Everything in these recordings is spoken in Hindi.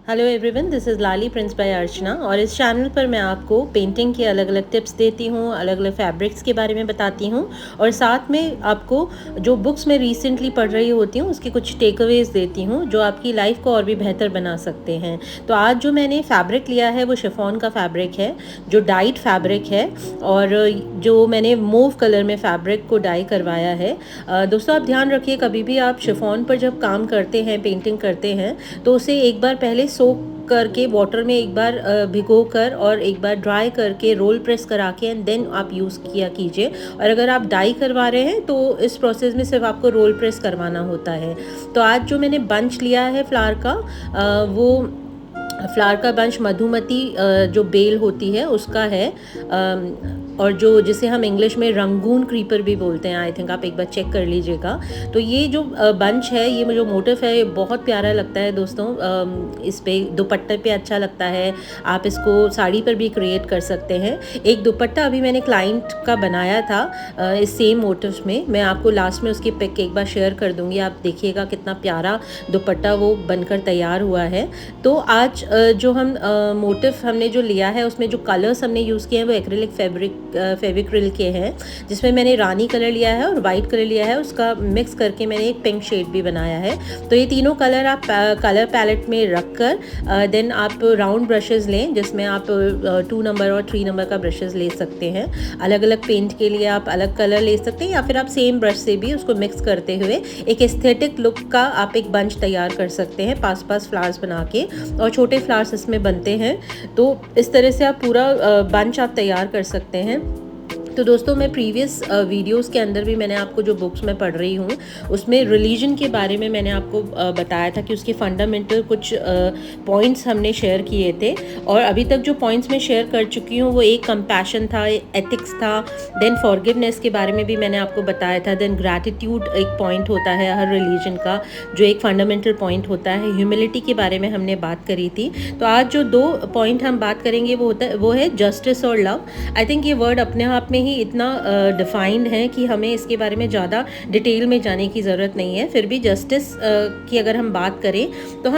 Hello everyone, this is Lali prince by Archana और इस चैनल पर मैं आपको पेंटिंग की अलग अलग टिप्स देती हूँ, अलग अलग फैब्रिक्स के बारे में बताती हूँ और साथ में आपको जो बुक्स मैं रिसेंटली पढ़ रही होती हूँ उसके कुछ टेकअवेज देती हूँ जो आपकी लाइफ को और भी बेहतर बना सकते हैं। तो आज जो मैंने फैब्रिक लिया है वो शिफॉन का फैब्रिक है, जो डाइड फैब्रिक है और जो मैंने मूव कलर में फैब्रिक को डाई करवाया है। दोस्तों, आप ध्यान रखिए, कभी भी आप शिफॉन पर जब काम करते हैं, पेंटिंग करते हैं, तो उसे एक बार पहले सोक करके वाटर में एक बार भिगो कर और एक बार ड्राई करके रोल प्रेस करा के एंड देन आप यूज़ किया कीजिए। और अगर आप डाई करवा रहे हैं तो इस प्रोसेस में सिर्फ आपको रोल प्रेस करवाना होता है। तो आज जो मैंने बंच लिया है फ्लावर का, वो फ्लावर का बंच मधुमती जो बेल होती है उसका है, और जो जिसे हम इंग्लिश में रंगून क्रीपर भी बोलते हैं। आई थिंक आप एक बार चेक कर लीजिएगा। तो ये जो बंच है, ये जो मोटिफ है, ये बहुत प्यारा लगता है दोस्तों। इस पे दुपट्टे पे अच्छा लगता है, आप इसको साड़ी पर भी क्रिएट कर सकते हैं। एक दुपट्टा अभी मैंने क्लाइंट का बनाया था इस सेम मोटिफ में, मैं आपको लास्ट में उसकी पिक एक बार शेयर कर दूंगी। आप देखिएगा कितना प्यारा दुपट्टा वो बनकर तैयार हुआ है। तो आज जो हम मोटिफ हमने जो लिया है उसमें जो कलर्स हमने यूज़ किए हैं वो एक्रिलिक फेविक्रिल के हैं, जिसमें मैंने रानी कलर लिया है और वाइट कलर लिया है, उसका मिक्स करके मैंने एक पिंक शेड भी बनाया है। तो ये तीनों कलर आप कलर पैलेट में रख कर देन आप राउंड ब्रशेज़ लें, जिसमें आप 2 नंबर और 3 नंबर का ब्रशेज़ ले सकते हैं। अलग अलग पेंट के लिए आप अलग कलर ले सकते हैं या फिर आप सेम ब्रश से भी उसको मिक्स करते हुए एक एस्थेटिक लुक का आप एक बंच तैयार कर सकते हैं, पास पास फ्लावर्स बना के, और छोटे फ्लावर्स इसमें बनते हैं। तो इस तरह से आप पूरा बंच आप तैयार कर सकते हैं। तो दोस्तों, मैं प्रीवियस वीडियोस के अंदर भी मैंने आपको जो बुक्स मैं पढ़ रही हूँ उसमें रिलीजन के बारे में मैंने आपको बताया था कि उसके फंडामेंटल कुछ पॉइंट्स हमने शेयर किए थे। और अभी तक जो पॉइंट्स मैं शेयर कर चुकी हूँ वो एक कंपैशन था, एथिक्स था, देन फॉरगिवनेस के बारे में भी मैंने आपको बताया था, देन ग्रैटिट्यूड एक पॉइंट होता है हर रिलीजन का जो एक फंडामेंटल पॉइंट होता है, ह्यूमिलिटी के बारे में हमने बात करी थी। तो आज जो 2 पॉइंट हम बात करेंगे वो है जस्टिस और लव। आई थिंक ये वर्ड अपने आप में ही इतना डिफाइंड है कि हमें इसके बारे में ज़्यादा डिटेल में जाने की ज़रूरत नहीं है। फिर भी जस्टिस की अगर हम बात करें तो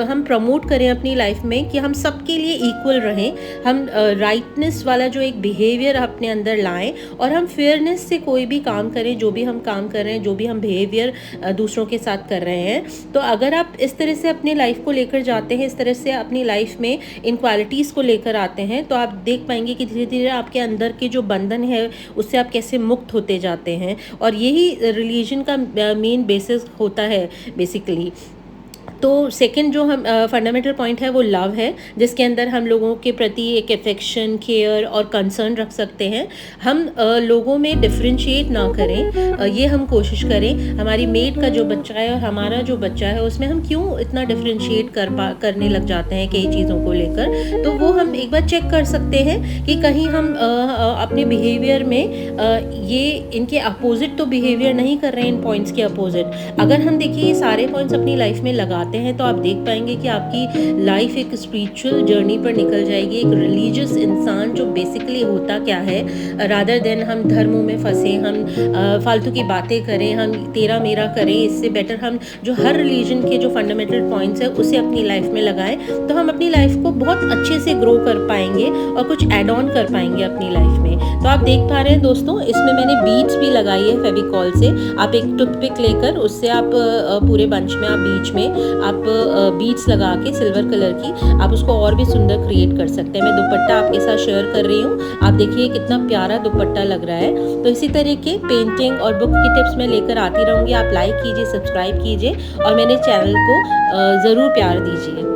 हम प्रमोट करें अपनी लाइफ में कि हम सबके लिए इक्वल रहें, हम राइटनेस वाला जो एक बिहेवियर अपने अंदर लाएं और हम फेयरनेस से कोई भी काम करें, जो भी हम काम कर रहे हैं, जो भी हम बिहेवियर दूसरों के साथ कर रहे हैं। तो अगर आप इस तरह से अपनी लाइफ को लेकर जाते हैं, इस तरह से अपनी लाइफ में इन क्वालिटीज़ को लेकर आते हैं, तो आप देख पाएंगे कि धीरे धीरे आपके अंदर के जो बंधन है उससे आप कैसे मुक्त होते जाते हैं। और यही रिलीजन का मेन बेसिस होता है बेसिकली। तो सेकंड जो हम फंडामेंटल पॉइंट है वो लव है, जिसके अंदर हम लोगों के प्रति एक अफेक्शन, केयर और कंसर्न रख सकते हैं। हम लोगों में डिफरेंशिएट ना करें, ये हम कोशिश करें। हमारी मेड का जो बच्चा है और हमारा जो बच्चा है उसमें हम क्यों इतना डिफरेंशिएट करने लग जाते हैं कई चीज़ों को लेकर, तो वो हम एक बार चेक कर सकते हैं कि कहीं हम अपने बिहेवियर में ये इनके अपोजिट तो बिहेवियर नहीं कर रहे हैं, इन पॉइंट्स के अपोजिट। अगर हम देखिए ये सारे पॉइंट्स अपनी लाइफ में लगाते हैं तो आप देख पाएंगे कि आपकी लाइफ एक स्पिरिचुअल जर्नी पर निकल जाएगी। एक रिलीजियस इंसान जो बेसिकली होता क्या है, रादर देन हम धर्मों में फंसे, हम फालतू की बातें करें, हम तेरा मेरा करें, इससे बेटर हम जो हर रिलीजन के जो फंडामेंटल पॉइंट्स है उसे अपनी लाइफ में लगाएं, तो हम अपनी लाइफ को बहुत अच्छे से ग्रो कर पाएंगे और कुछ एड ऑन कर पाएंगे अपनी लाइफ में। तो आप देख पा रहे हैं दोस्तों, इसमें मैंने बीड्स भी लगाई है फेविकॉल से। आप एक टूथपिक लेकर उससे आप पूरे बंच में आप बीच में आप बीड्स लगा के सिल्वर कलर की आप उसको और भी सुंदर क्रिएट कर सकते हैं। मैं दुपट्टा आपके साथ शेयर कर रही हूँ, आप देखिए कितना प्यारा दुपट्टा लग रहा है। तो इसी तरह के पेंटिंग और बुक की टिप्स मैं लेकर आती रहूँगी। आप लाइक कीजिए, सब्सक्राइब कीजिए और मेरे चैनल को ज़रूर प्यार दीजिए।